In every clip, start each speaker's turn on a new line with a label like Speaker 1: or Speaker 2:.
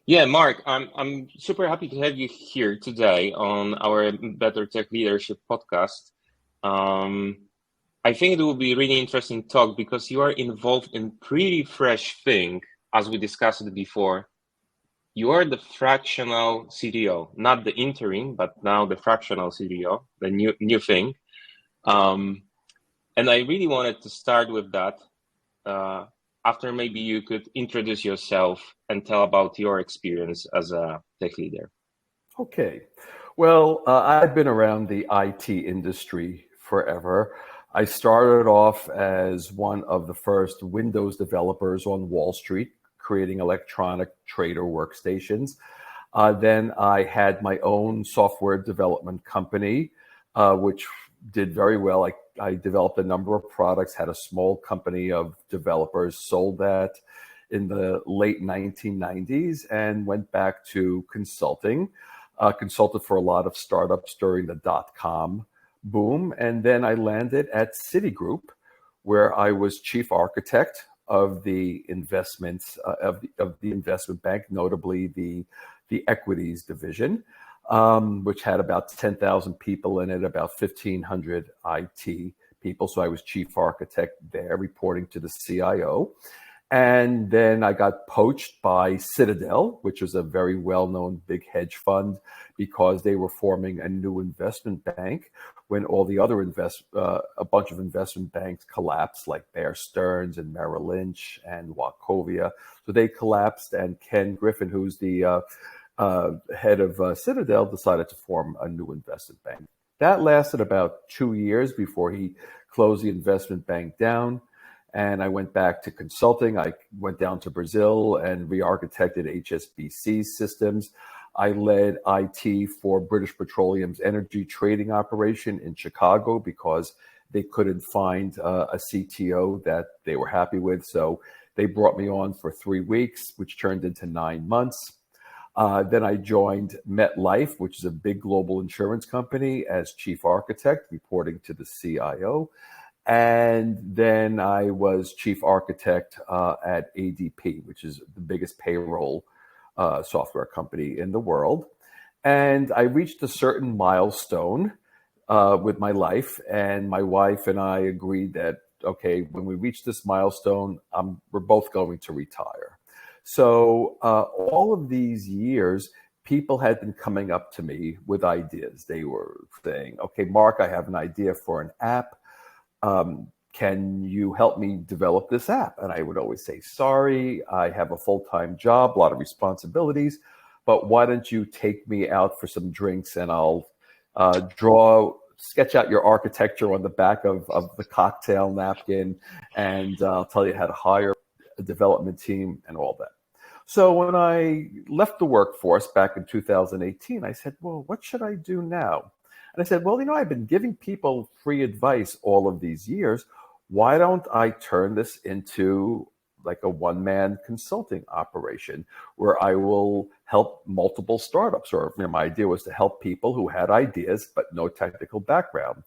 Speaker 1: Yeah, Marc, I'm super happy to have you here today on our Better Tech Leadership podcast. Um, I think it will be a really interesting talk because you are involved in pretty fresh thing, as we discussed it before. You are the fractional CTO, not the interim, but now the fractional CTO, the new thing. Um, and I really wanted to start with that. Uh, After maybe you could introduce yourself and tell about your experience as a tech leader.
Speaker 2: Okay. Well, I've been around the IT industry forever. I started off as one of the first Windows developers on Wall Street, creating electronic trader workstations. Then I had my own software development company, which did very well. I developed a number of products, had a small company of developers, sold that in the late 1990s, and went back to consulting. Consulted for a lot of startups during the dot-com boom. And then I landed at Citigroup, where I was chief architect of the investments of the investment bank, notably the equities division, which had about 10,000 people in it, about 1,500 IT people. So I was chief architect there, reporting to the CIO. And then I got poached by Citadel, which was a very well-known big hedge fund, because they were forming a new investment bank when all the other a bunch of investment banks collapsed, like Bear Stearns and Merrill Lynch and Wachovia. So they collapsed, and Ken Griffin, who's the head of Citadel, decided to form a new investment bank. That lasted about 2 years before he closed the investment bank down. And I went back to consulting. I went down to Brazil and re-architected HSBC systems. I led IT for British Petroleum's energy trading operation in Chicago because they couldn't find a CTO that they were happy with. So they brought me on for 3 weeks, which turned into 9 months. Then I joined MetLife, which is a big global insurance company, as chief architect, reporting to the CIO. And then I was chief architect at ADP, which is the biggest payroll software company in the world. And I reached a certain milestone with my life, and my wife and I agreed that, okay, when we reach this milestone, we're both going to retire. So all of these years, people had been coming up to me with ideas. They were saying, okay, Marc, I have an idea for an app. Can you help me develop this app? And I would always say, sorry, I have a full-time job, a lot of responsibilities, but why don't you take me out for some drinks, and I'll sketch out your architecture on the back of the cocktail napkin, and I'll tell you how to hire a development team and all that. So when I left the workforce back in 2018, I said, well, what should I do now? And I said, well, I've been giving people free advice all of these years. Why don't I turn this into like a one-man consulting operation where I will help multiple startups? Or my idea was to help people who had ideas but no technical background.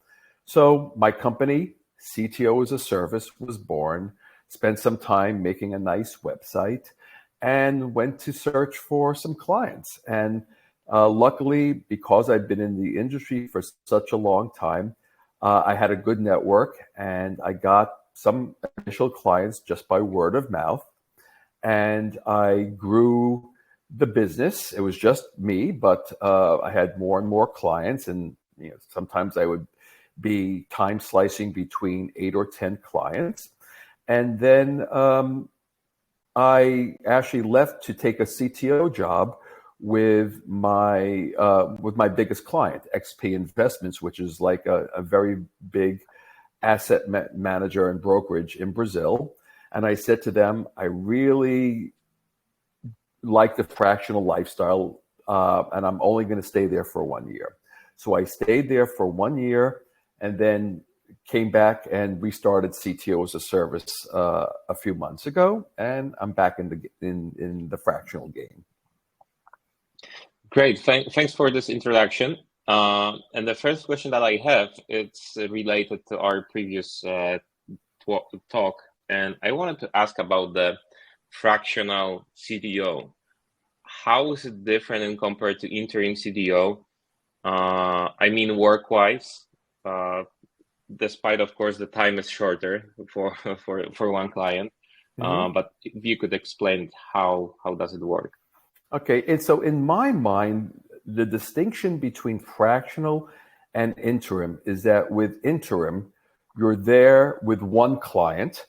Speaker 2: So my company, CTO as a Service, was born, spent some time making a nice website, and went to search for some clients. And luckily, because I'd been in the industry for such a long time, I had a good network, and I got some initial clients just by word of mouth. And I grew the business. It was just me, but I had more and more clients, and sometimes I would be time slicing between 8 or 10 clients. And then I actually left to take a CTO job with my biggest client, XP Investments, which is like a very big asset manager and brokerage in Brazil. And I said to them, I really like the fractional lifestyle, and I'm only going to stay there for 1 year. So I stayed there for 1 year, and then came back and restarted CTO as a Service a few months ago, and I'm back in the fractional game.
Speaker 1: Great, thanks for this introduction. And the first question that I have, it's related to our previous talk, and I wanted to ask about the fractional CTO. how is it different and compared to interim CTO? I mean, work-wise, despite of course the time is shorter for for one client. But if you could explain how does it work?
Speaker 2: Okay, and so in my mind, the distinction between fractional and interim is that with interim, you're there with one client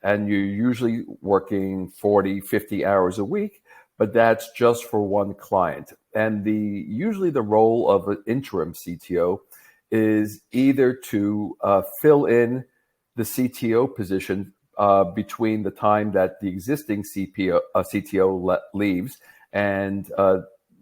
Speaker 2: and you're usually working 40, 50 hours a week, but that's just for one client. And usually the role of an interim CTO is either to fill in the CTO position between the time that the existing CTO leaves and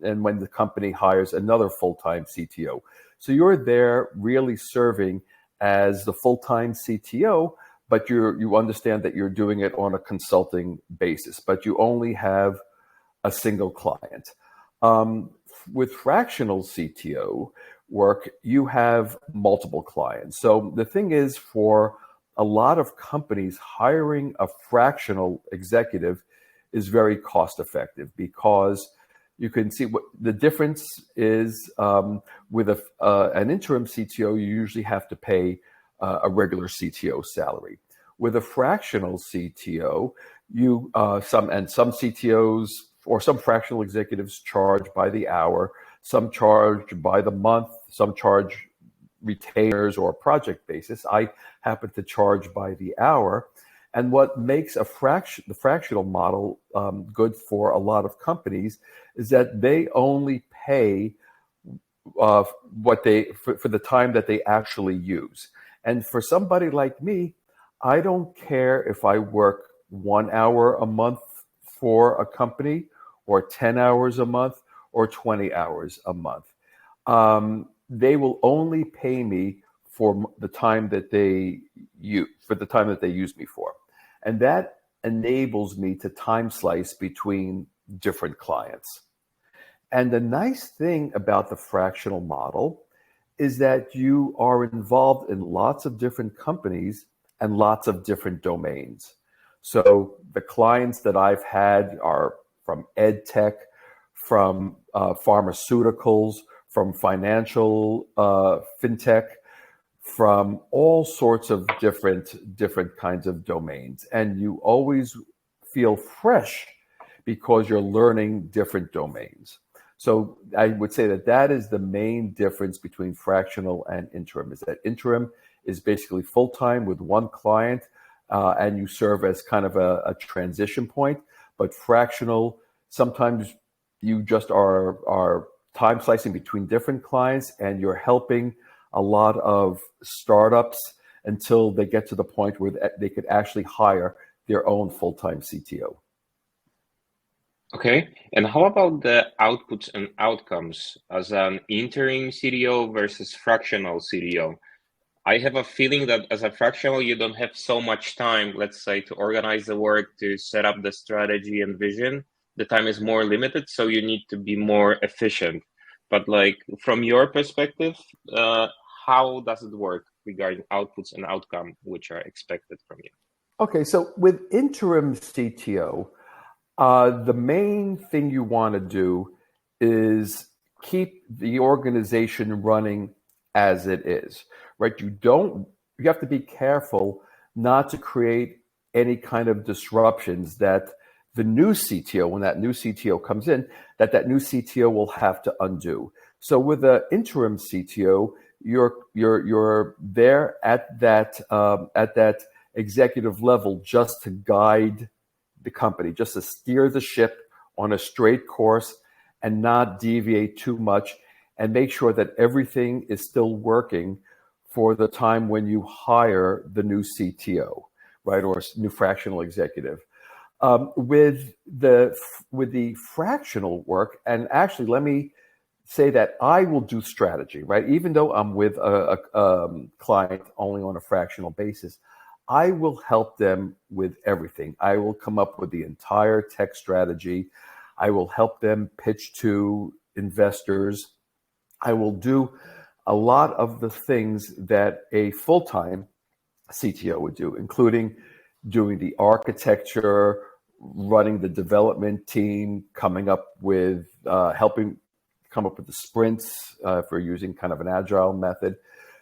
Speaker 2: when the company hires another full-time CTO. So you're there really serving as the full-time CTO, but you understand that you're doing it on a consulting basis, but you only have a single client. With fractional CTO work, you have multiple clients. So the thing is, for a lot of companies, hiring a fractional executive is very cost effective because you can see what the difference is. With an interim CTO, you usually have to pay a regular CTO salary. With a fractional CTO, some CTOs or some fractional executives charge by the hour, some charge by the month, some charge retainers or project basis. I happen to charge by the hour. And what makes the fractional model good for a lot of companies is that they only pay for the time that they actually use. And for somebody like me, I don't care if I work 1 hour a month for a company or 10 hours a month or 20 hours a month. They will only pay me for the time that they use me for. And that enables me to time slice between different clients. And the nice thing about the fractional model is that you are involved in lots of different companies and lots of different domains. So the clients that I've had are from ed tech, from pharmaceuticals, from financial fintech, from all sorts of different kinds of domains. And you always feel fresh because you're learning different domains. So I would say that is the main difference between fractional and interim, is that interim is basically full-time with one client, and you serve as kind of a transition point. But fractional, sometimes you just are time slicing between different clients, and you're helping a lot of startups until they get to the point where they could actually hire their own full-time CTO.
Speaker 1: Okay, and how about the outputs and outcomes as an interim CTO versus fractional CTO? I have a feeling that as a fractional, you don't have so much time, let's say, to organize the work, to set up the strategy and vision. The time is more limited, so you need to be more efficient. But like from your perspective, how does it work regarding outputs and outcome which are expected from you?
Speaker 2: Okay, so with interim CTO, the main thing you want to do is keep the organization running as it is, right? You have to be careful not to create any kind of disruptions that the new CTO, when that new CTO comes in, that new CTO will have to undo. So with an interim CTO, you're there at that executive level just to guide the company, just to steer the ship on a straight course and not deviate too much, and make sure that everything is still working for the time when you hire the new CTO, right, or new fractional executive. With the fractional work, and actually, let me say that I will do strategy, right? Even though I'm with a client only on a fractional basis, I will help them with everything. I will come up with the entire tech strategy. I will help them pitch to investors. I will do a lot of the things that a full-time CTO would do, including doing the architecture, running the development team, coming up with helping come up with the sprints if we're using kind of an agile method.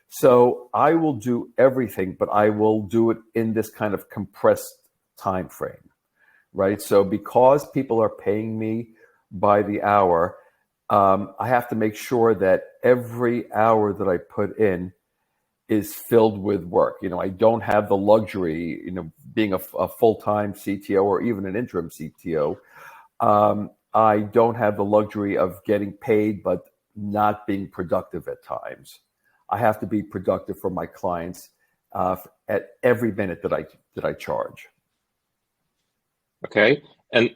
Speaker 2: So I will do everything, but I will do it in this kind of compressed time frame, right? So because people are paying me by the hour, I have to make sure that every hour that I put in is filled with work. I don't have the luxury, being a full-time CTO or even an interim CTO. I don't have the luxury of getting paid but not being productive at times. I have to be productive for my clients at every minute that I charge.
Speaker 1: Okay, and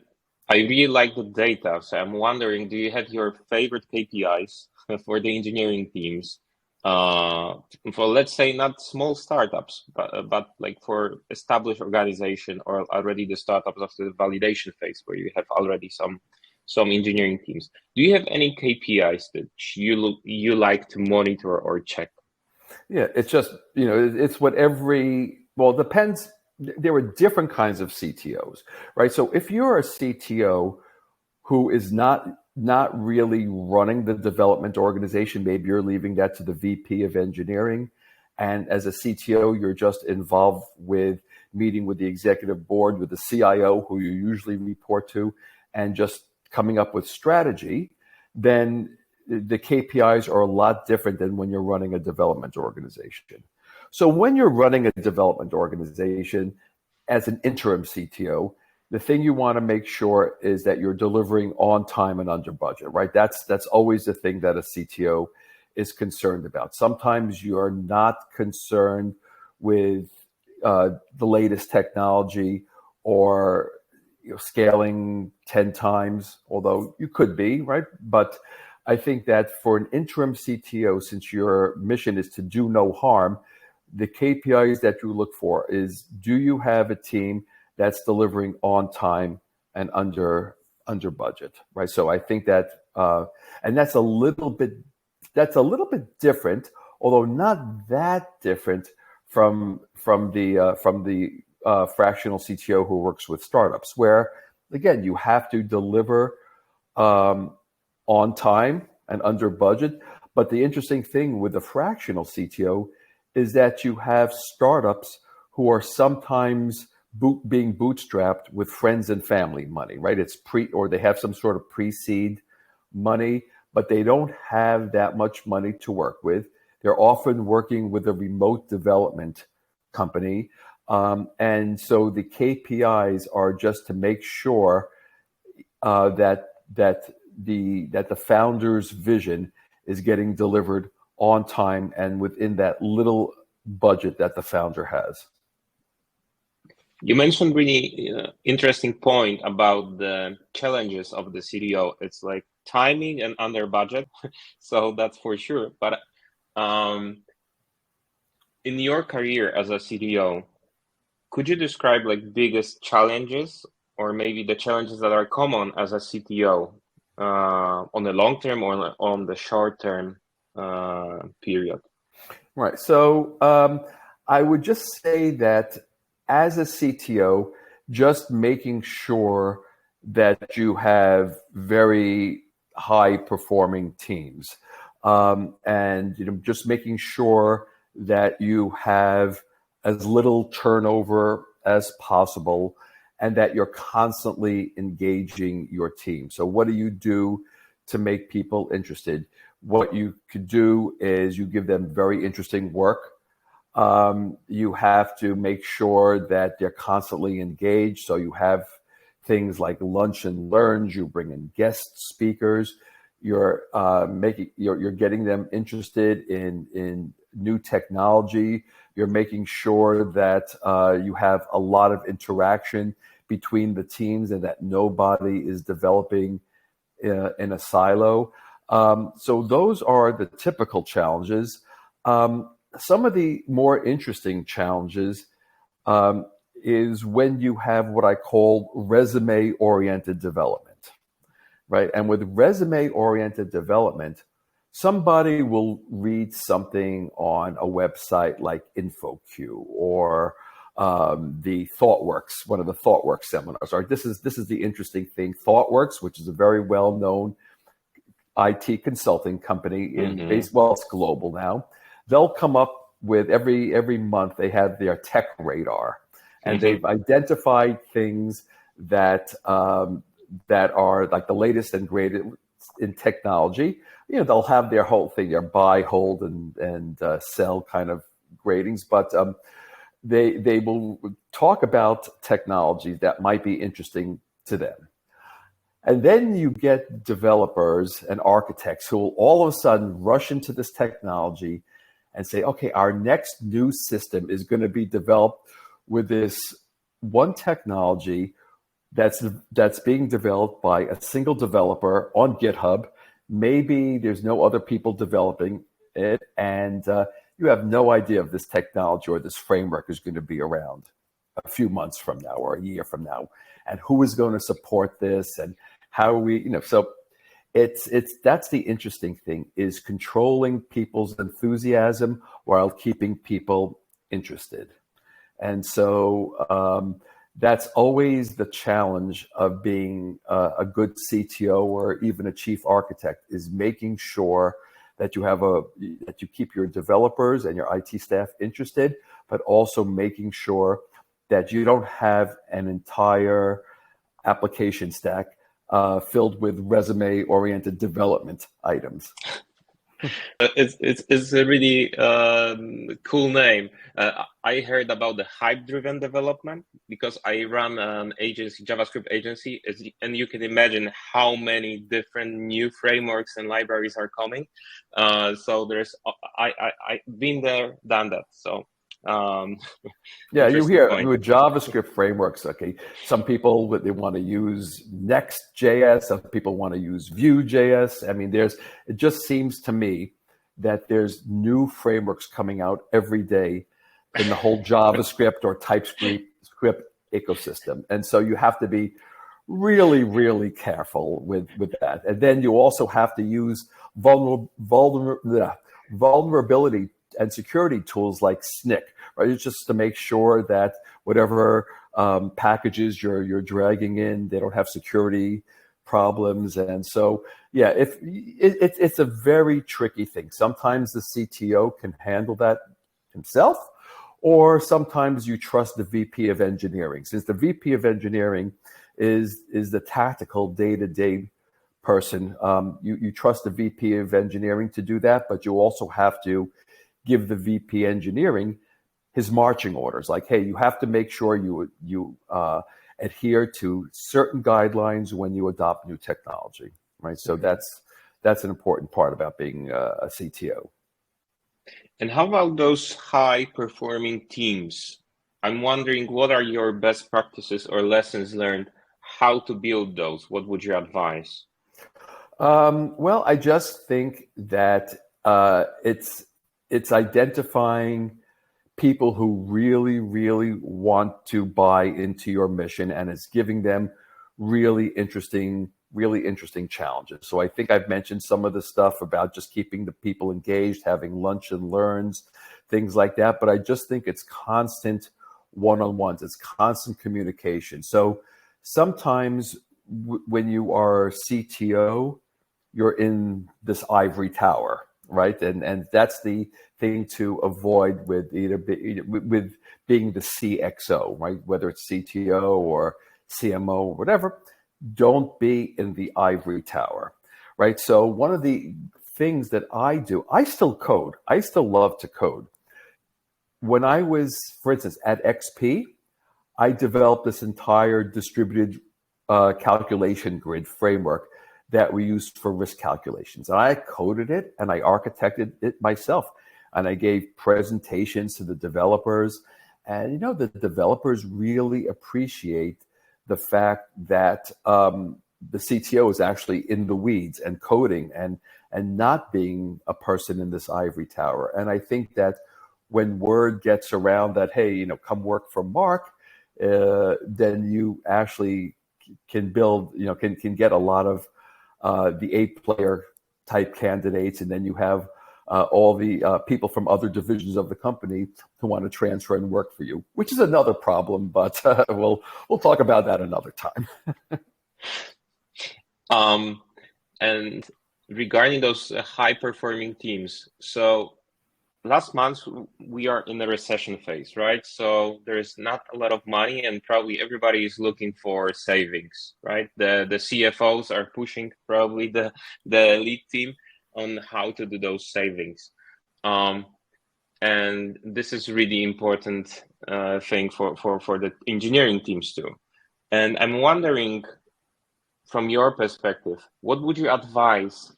Speaker 1: I really like the data. So I'm wondering, do you have your favorite KPIs for the engineering teams? For, let's say, not small startups, but like for established organization or already the startups of the validation phase where you have already some engineering teams. Do you have any KPIs that you like to monitor or check?
Speaker 2: Yeah, it's just, it's what it depends. There are different kinds of CTOs, right? So if you're a CTO who is not really running the development organization, maybe you're leaving that to the VP of engineering. And as a CTO, you're just involved with meeting with the executive board, with the CIO, who you usually report to, and just coming up with strategy, then the KPIs are a lot different than when you're running a development organization. So when you're running a development organization as an interim CTO, the thing you want to make sure is that you're delivering on time and under budget, right? That's always the thing that a CTO is concerned about. Sometimes you are not concerned with the latest technology or scaling 10 times, although you could be, right? But I think that for an interim CTO, since your mission is to do no harm, the KPIs that you look for is, do you have a team that's delivering on time and under budget, right? So I think that, and that's a little bit different, although not that different from the fractional CTO who works with startups, where again you have to deliver on time and under budget. But the interesting thing with the fractional CTO is that you have startups who are sometimes being bootstrapped with friends and family money, right? Or they have some sort of pre-seed money, but they don't have that much money to work with. They're often working with a remote development company. And so the KPIs are just to make sure that the founder's vision is getting delivered on time and within that little budget that the founder has.
Speaker 1: You mentioned really interesting point about the challenges of the CTO. It's like timing and under budget, so that's for sure. But in your career as a CTO, could you describe like biggest challenges or maybe the challenges that are common as a CTO on the long term or on the short term period?
Speaker 2: Right. So I would just say that as a CTO, just making sure that you have very high performing teams, and just making sure that you have as little turnover as possible, and that you're constantly engaging your team. So what do you do to make people interested? What you could do is you give them very interesting work. You have to make sure that they're constantly engaged. So you have things like lunch and learns. You bring in guest speakers. You're getting them interested in new technology. You're making sure that you have a lot of interaction between the teams and that nobody is developing in a silo. So those are the typical challenges. Some of the more interesting challenges is when you have what I call resume-oriented development, right? And with resume-oriented development, somebody will read something on a website like InfoQ or the ThoughtWorks, one of the ThoughtWorks seminars. All right, this is the interesting thing. ThoughtWorks, which is a very well-known IT consulting company well, it's global now. They'll come up with every month they have their tech radar, and they've identified things that that are like the latest and greatest in technology. They'll have their whole thing, their buy, hold, and sell kind of gradings, but they will talk about technologies that might be interesting to them. And then you get developers and architects who will all of a sudden rush into this technology and say, okay, our next new system is going to be developed with this one technology that's being developed by a single developer on GitHub. Maybe there's no other people developing it, and you have no idea if this technology or this framework is going to be around a few months from now or a year from now, and who is going to support this and how we, so it's that's the interesting thing, is controlling people's enthusiasm while keeping people interested. And so that's always the challenge of being a good CTO or even a chief architect, is making sure that you keep your developers and your IT staff interested, but also making sure that you don't have an entire application stack filled with resume-oriented development items.
Speaker 1: It's a really cool name. I heard about the hype-driven development because I run an agency, JavaScript agency, and you can imagine how many different new frameworks and libraries are coming. So I've been there, done that. So
Speaker 2: yeah, you hear with JavaScript frameworks. Okay, some people they want to use Next.js, some people want to use Vue.js. I mean, it just seems to me that there's new frameworks coming out every day in the whole JavaScript or TypeScript ecosystem, and so you have to be really, really careful with that. And then you also have to use vulnerability and security tools like SNCC, right? It's just to make sure that whatever packages you're dragging in, they don't have security problems. And so, yeah, it's a very tricky thing. Sometimes the CTO can handle that himself, or sometimes you trust the VP of engineering. Since the VP of engineering is the tactical day-to-day person, you trust the VP of engineering to do that, but you also have to give the VP engineering his marching orders. Like, hey, you have to make sure you adhere to certain guidelines when you adopt new technology, right? So that's an important part about being a CTO.
Speaker 1: And how about those high-performing teams? I'm wondering, what are your best practices or lessons learned? How to build those? What would you advise?
Speaker 2: Well, I just think that it's identifying people who really, really want to buy into your mission, and it's giving them really interesting challenges. So I think I've mentioned some of the stuff about just keeping the people engaged, having lunch and learns, things like that. But I just think it's constant one-on-ones. It's constant communication. So sometimes when you are CTO, you're in this ivory tower, right? And that's the thing to avoid with with being the CXO, right? Whether it's CTO or CMO or whatever, don't be in the ivory tower, right? So one of the things that I do, I still code. I still love to code. When I was, for instance, at XP, I developed this entire distributed calculation grid framework that we used for risk calculations. And I coded it and I architected it myself. And I gave presentations to the developers. And, the developers really appreciate the fact that the CTO is actually in the weeds and coding and not being a person in this ivory tower. And I think that when word gets around that, hey, come work for Marc, then you actually can build, can get a lot of the A-player type candidates, and then you have all the people from other divisions of the company to want to transfer and work for you, which is another problem, but we'll talk about that another time.
Speaker 1: And regarding those high-performing teams, so last month we are in the recession phase, right? So there is not a lot of money, and probably everybody is looking for savings, right? The CFOs are pushing probably the lead team on how to do those savings, and this is really important thing for the engineering teams too. And I'm wondering, from your perspective, what would you advise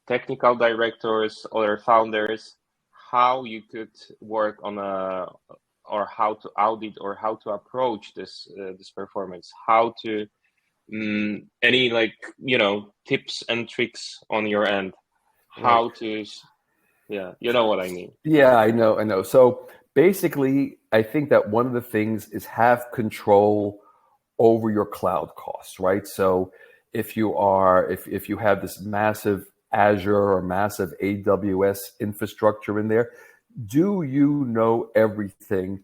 Speaker 1: technical directors or founders how you could work on or how to audit or how to approach this performance, how to any tips and tricks on your end, how
Speaker 2: Right.
Speaker 1: to you know what I mean.
Speaker 2: Yeah, I know. So basically, I think that one of the things is have control over your cloud costs, right? So if you have this massive Azure or massive AWS infrastructure in there, do you know everything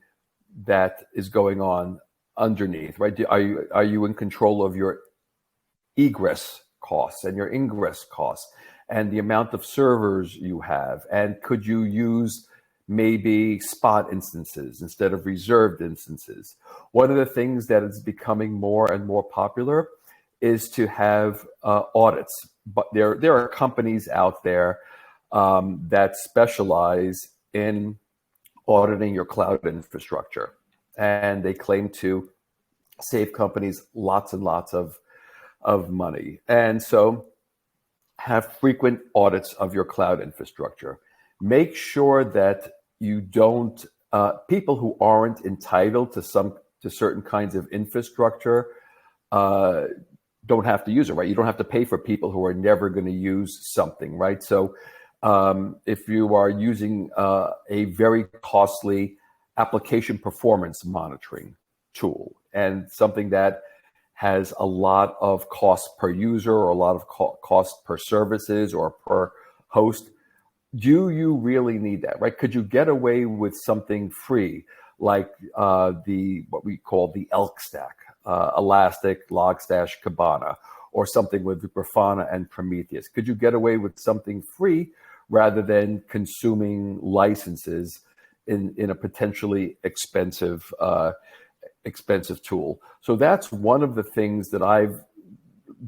Speaker 2: that is going on underneath, right? Are you in control of your egress costs and your ingress costs and the amount of servers you have? And could you use maybe spot instances instead of reserved instances? One of the things that is becoming more and more popular is to have audits. But there are companies out there that specialize in auditing your cloud infrastructure, and they claim to save companies lots and lots of money. And so have frequent audits of your cloud infrastructure. Make sure that you don't, people who aren't entitled to certain kinds of infrastructure don't have to use it, right? You don't have to pay for people who are never going to use something, right? So if you are using a very costly application performance monitoring tool and something that has a lot of cost per user or a lot of cost per services or per host, do you really need that, right? Could you get away with something free like what we call the ELK stack, Elastic, Logstash, Kibana, or something with Grafana and Prometheus? Could you get away with something free rather than consuming licenses in a potentially expensive tool? So that's one of the things that I've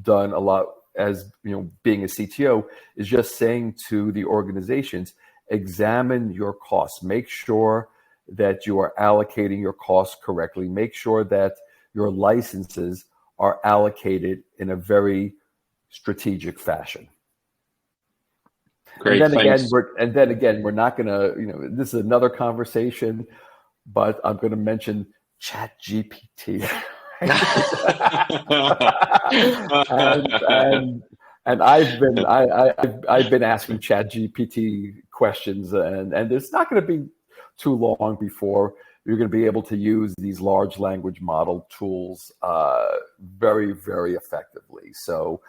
Speaker 2: done a lot as being a CTO, is just saying to the organizations, examine your costs, make sure that you are allocating your costs correctly, make sure that your licenses are allocated in a very strategic fashion.
Speaker 1: Great,
Speaker 2: and then
Speaker 1: thanks.
Speaker 2: again, we're not going to, this is another conversation, but I'm going to mention ChatGPT. and I've been asking ChatGPT questions, and it's not going to be too long before you're going to be able to use these large language model tools very, very effectively. So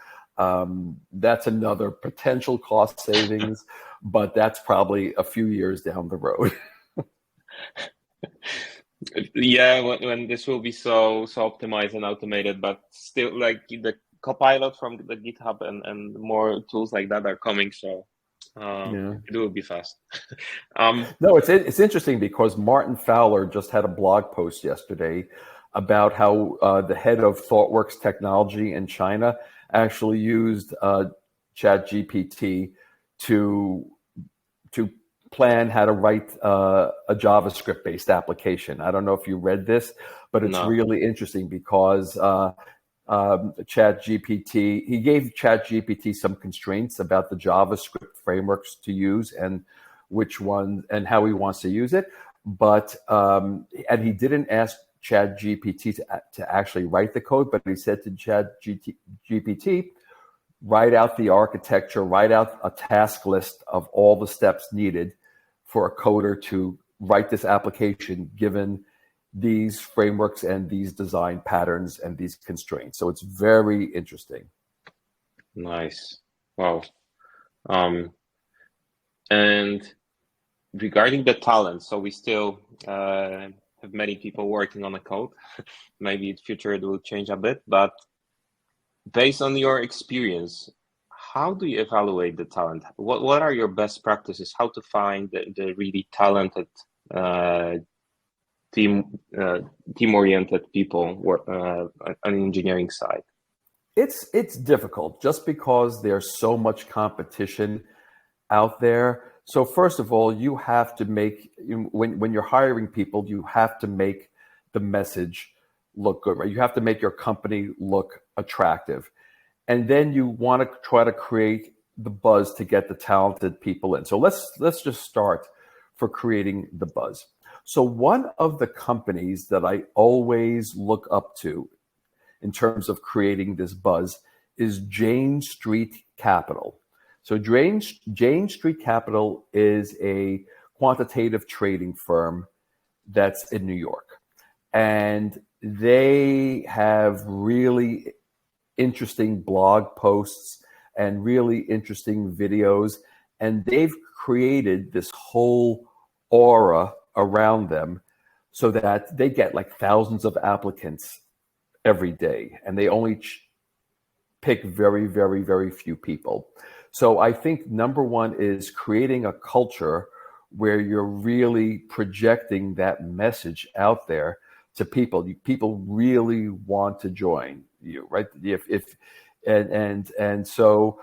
Speaker 2: that's another potential cost savings, but that's probably a few years down the road.
Speaker 1: Yeah, when this will be so optimized and automated, but still, like the Copilot from the GitHub and more tools like that are coming, so it will be fast.
Speaker 2: No, it's interesting because Martin Fowler just had a blog post yesterday about how the head of ThoughtWorks Technology in China actually used ChatGPT to plan how to write a JavaScript-based application. I don't know if you read this, but it's really interesting because ChatGPT, he gave ChatGPT some constraints about the JavaScript frameworks to use and which one and how he wants to use it. But and he didn't ask ChatGPT to actually write the code, but he said to ChatGPT, write out the architecture, write out a task list of all the steps needed for a coder to write this application given these frameworks and these design patterns and these constraints. So it's very interesting.
Speaker 1: Nice. Wow. And regarding the talent, so we still have many people working on the code. Maybe in the future it will change a bit, but based on your experience, how do you evaluate the talent? What are your best practices? How to find the really talented team-oriented people on the engineering side?
Speaker 2: It's difficult just because there's so much competition out there. So first of all, you have to make when you're hiring people, you have to make the message look good, right? You have to make your company look attractive. And then you want to try to create the buzz to get the talented people in. So let's just start for creating the buzz. So one of the companies that I always look up to in terms of creating this buzz is Jane Street Capital. So Jane Street Capital is a quantitative trading firm that's in New York. And they have really interesting blog posts and really interesting videos. And they've created this whole aura around them so that they get like thousands of applicants every day. And they only pick very, very, very few people. So I think number one is creating a culture where you're really projecting that message out there to people. People really want to join you, right? So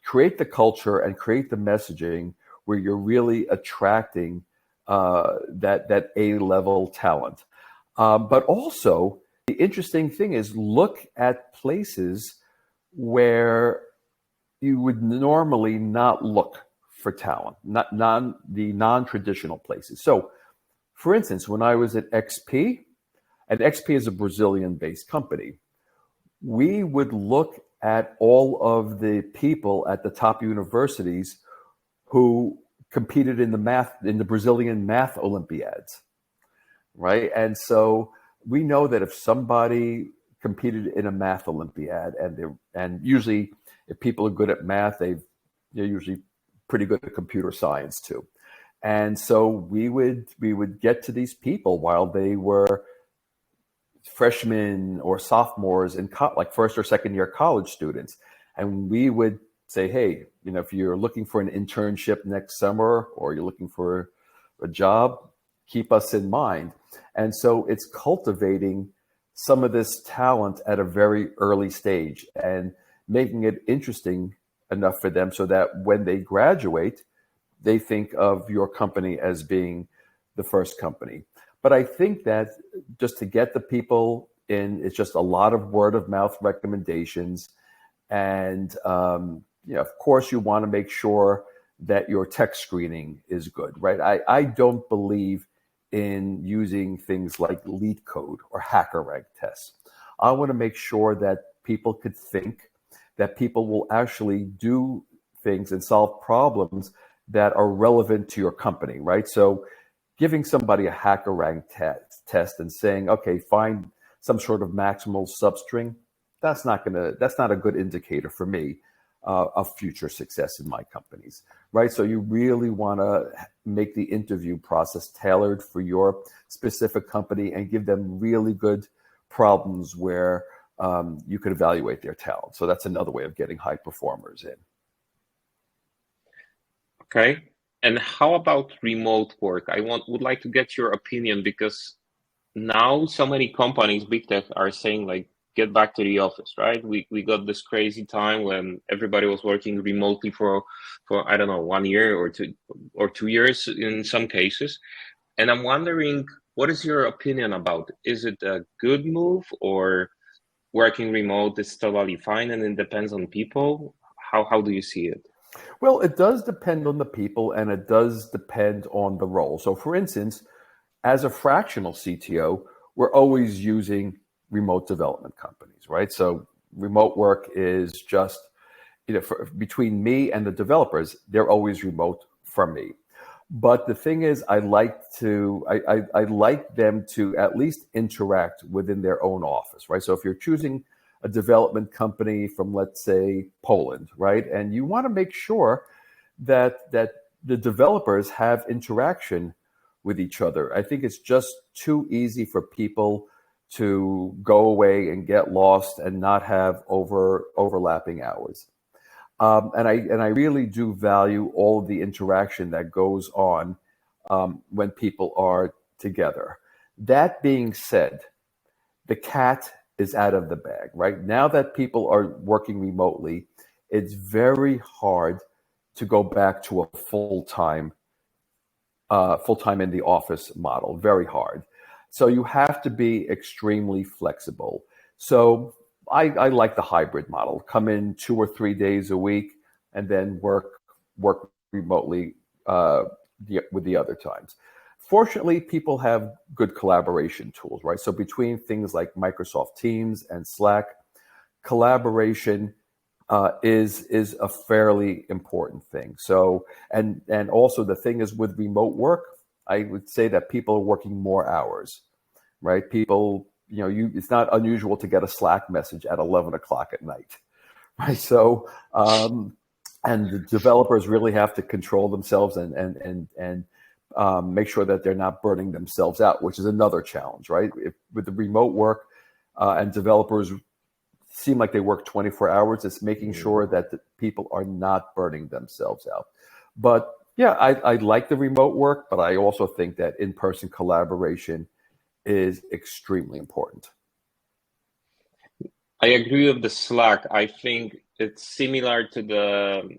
Speaker 2: create the culture and create the messaging where you're really attracting that A-level talent. But also, the interesting thing is look at places where you would normally not look for talent, the non-traditional places. So, for instance, when I was at XP, and XP is a Brazilian-based company, we would look at all of the people at the top universities who competed in the Brazilian math Olympiads, right? And so we know that if somebody competed in a math Olympiad, and usually if people are good at math, they're usually pretty good at computer science too. And so we would get to these people while they were freshmen or sophomores in like first or second year college students, and we would say, hey, if you're looking for an internship next summer or you're looking for a job, keep us in mind. And so it's cultivating some of this talent at a very early stage and making it interesting enough for them so that when they graduate, they think of your company as being the first company. But I think that just to get the people in, it's just a lot of word of mouth recommendations. And, of course, you want to make sure that your tech screening is good, right? I don't believe in using things like lead code or hacker rank tests. I want to make sure that people could think, that people will actually do things and solve problems that are relevant to your company, right? So giving somebody a hacker rank test and saying, okay, find some sort of maximal substring, that's not a good indicator for me of future success in my companies, right? So you really want to make the interview process tailored for your specific company and give them really good problems where you could evaluate their talent. So that's another way of getting high performers in.
Speaker 1: Okay. And how about remote work? Would like to get your opinion, because now so many companies, big tech, are saying like, get back to the office, right? We got this crazy time when everybody was working remotely for I don't know, 1 year or 2 years in some cases. And I'm wondering, what is your opinion about it? Is it a good move, or working remote is totally fine and it depends on people? How do you see it?
Speaker 2: Well, it does depend on the people and it does depend on the role. So for instance, as a fractional CTO, we're always using remote development companies, right? So remote work is just, between me and the developers, they're always remote from me. But the thing is, I like them to at least interact within their own office, right? So if you're choosing a development company from, let's say, Poland, right? And you want to make sure that the developers have interaction with each other. I think it's just too easy for people to go away and get lost and not have overlapping hours. And I really do value all of the interaction that goes on when people are together. That being said, the cat is out of the bag, right? Now that people are working remotely, it's very hard to go back to a full-time in the office model, very hard. So you have to be extremely flexible. So I like the hybrid model. Come in 2 or 3 days a week and then work remotely with the other times. Fortunately, people have good collaboration tools, right? So between things like Microsoft Teams and Slack, collaboration is a fairly important thing. So and also the thing is with remote work, I would say that people are working more hours, right? People, it's not unusual to get a Slack message at 11 o'clock at night, right? So and the developers really have to control themselves and make sure that they're not burning themselves out, which is another challenge, right? With the remote work and developers seem like they work 24 hours, it's making sure that the people are not burning themselves out. But yeah, I like the remote work, but I also think that in-person collaboration is extremely important.
Speaker 1: I agree with the Slack. I think it's similar to the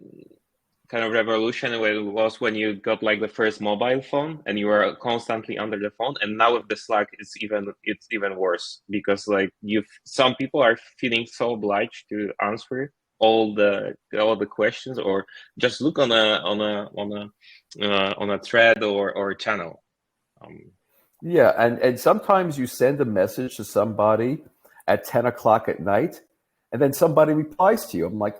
Speaker 1: kind of revolution where it was when you got like the first mobile phone and you were constantly under the phone, and now with the Slack it's even worse, because like some people are feeling so obliged to answer all the questions or just look on a thread or channel.
Speaker 2: Yeah, and sometimes you send a message to somebody at 10 o'clock at night, and then somebody replies to you. I'm like,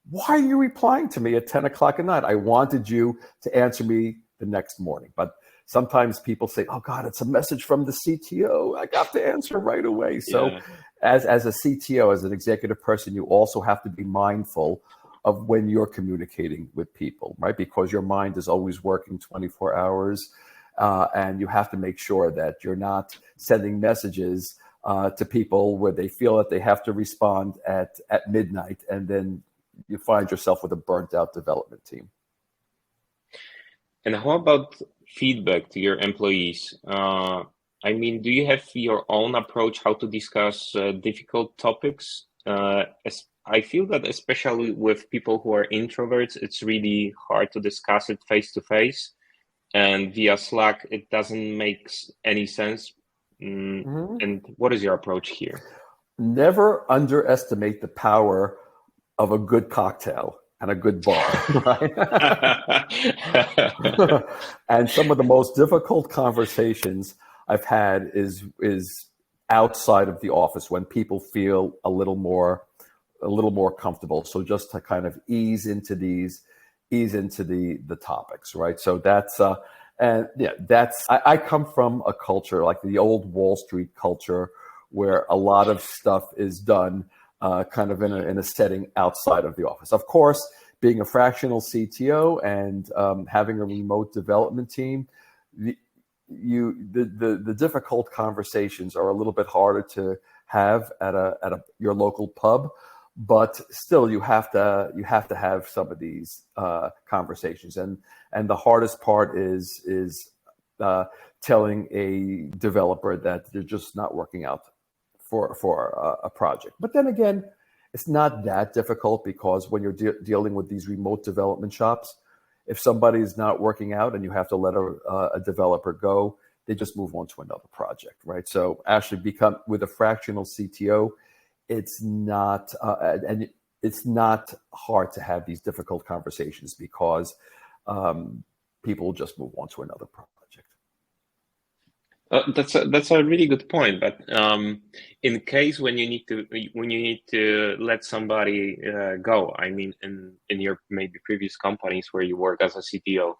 Speaker 2: why are you replying to me at 10 o'clock at night? I wanted you to answer me the next morning. But sometimes people say, oh God, it's a message from the CTO. I got to answer right away. So as a CTO, as an executive person, you also have to be mindful of when you're communicating with people, right? Because your mind is always working 24 hours. And you have to make sure that you're not sending messages to people where they feel that they have to respond at midnight, and then you find yourself with a burnt out development team.
Speaker 1: And how about feedback to your employees? I mean, do you have your own approach how to discuss difficult topics? I feel that especially with people who are introverts, it's really hard to discuss it face to face. And via Slack, it doesn't make any sense. And what is your approach here?
Speaker 2: Never underestimate the power of a good cocktail and a good bar, right? And some of the most difficult conversations I've had is outside of the office, when people feel a little more comfortable. So just to kind of ease into the topics, right? So that's I come from a culture like the old Wall Street culture, where a lot of stuff is done kind of in a setting outside of the office. Of course, being a fractional CTO and having a remote development team, the difficult conversations are a little bit harder to have at your local pub. But still, you have to have some of these conversations, and the hardest part is telling a developer that they're just not working out for a project. But then again, it's not that difficult, because when you're dealing with these remote development shops, if somebody is not working out and you have to let a developer go, they just move on to another project, right? So actually, with a fractional CTO, it's not and it's not hard to have these difficult conversations, because people will just move on to another project.
Speaker 1: That's a really good point. But in case when you need to let somebody go, I mean, in your maybe previous companies where you work as a CTO,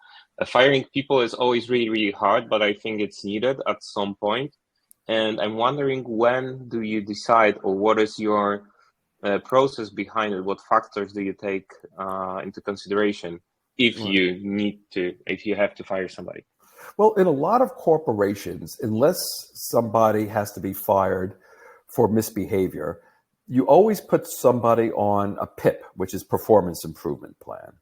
Speaker 1: firing people is always really, really hard. But I think it's needed at some point. And I'm wondering, when do you decide, or what is your process behind it? What factors do you take into consideration if
Speaker 2: Right.
Speaker 1: if you have to fire somebody?
Speaker 2: Well, in a lot of corporations, unless somebody has to be fired for misbehavior, you always put somebody on a PIP, which is performance improvement plan,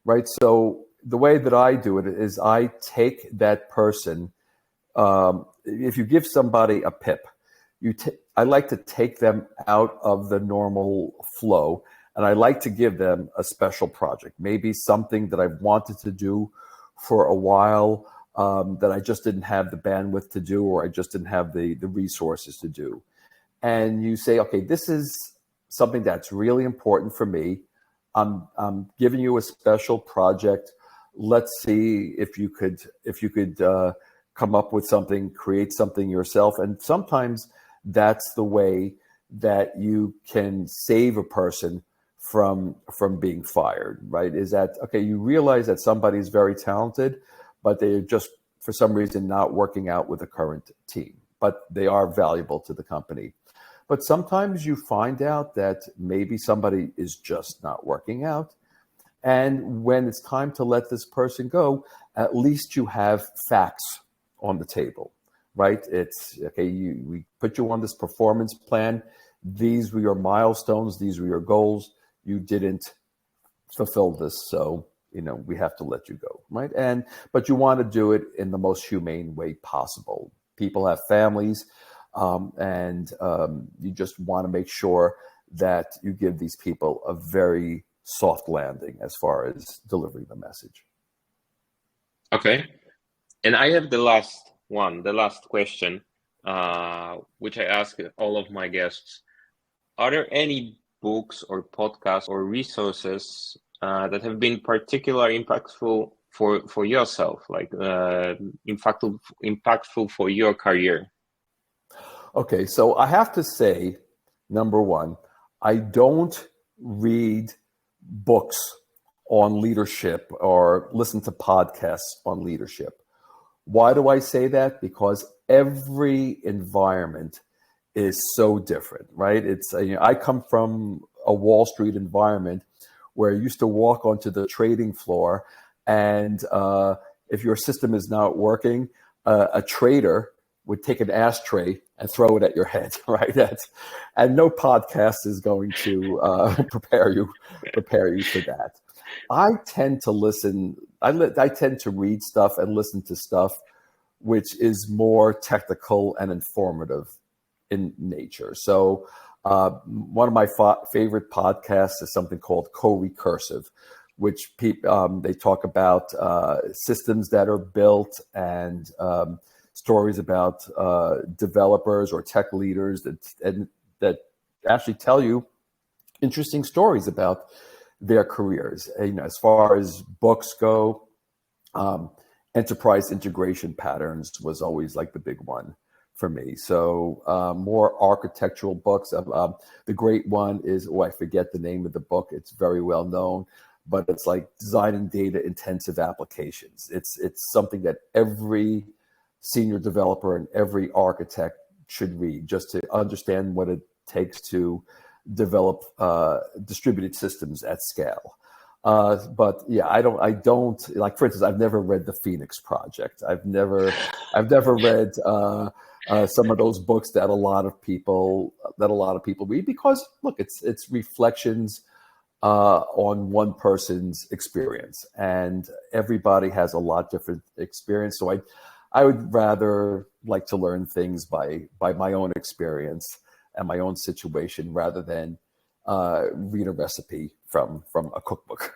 Speaker 2: right? So the way that I do it is I take that person. If you give somebody a PIP, I like to take them out of the normal flow, and I like to give them a special project, maybe something that I've wanted to do for a while, that I just didn't have the bandwidth to do, or I just didn't have the resources to do. And you say, okay, this is something that's really important for me. I'm giving you a special project. Let's see if you could come up with something, create something yourself. And sometimes that's the way that you can save a person from being fired, right? Is that, okay, you realize that somebody's very talented, but they're just, for some reason, not working out with the current team, but they are valuable to the company. But sometimes you find out that maybe somebody is just not working out. And when it's time to let this person go, at least you have facts on the table, right? It's, okay, we put you on this performance plan. These were your milestones. These were your goals. You didn't fulfill this. So, we have to let you go, right? But you want to do it in the most humane way possible. People have families, and you just want to make sure that you give these people a very soft landing as far as delivering the message.
Speaker 1: Okay. And I have the last question, which I ask all of my guests. Are there any books or podcasts or resources that have been particularly impactful for yourself, like impactful for your career?
Speaker 2: Okay, so I have to say, number one, I don't read books on leadership or listen to podcasts on leadership. Why do I say that? Because every environment is so different, right? It's I come from a Wall Street environment where I used to walk onto the trading floor, and if your system is not working, a trader would take an ashtray and throw it at your head, right? And no podcast is going to prepare you for that. I tend to listen. I tend to read stuff and listen to stuff which is more technical and informative in nature. So one of my favorite podcasts is something called Co-Recursive, which they talk about systems that are built and stories about developers or tech leaders that actually tell you interesting stories about their careers. As far as books go, enterprise integration patterns was always like the big one for me. So more architectural books. The great one is, I forget the name of the book. It's very well known, but it's like designing data intensive applications. It's something that every senior developer and every architect should read just to understand what it takes to develop distributed systems at scale. But yeah, I don't like, for instance, I've never read the Phoenix Project. I've never read some of those books that a lot of people read, because look, it's reflections on one person's experience, and everybody has a lot different experience. So I would rather like to learn things by my own experience and my own situation rather than read a recipe from a cookbook.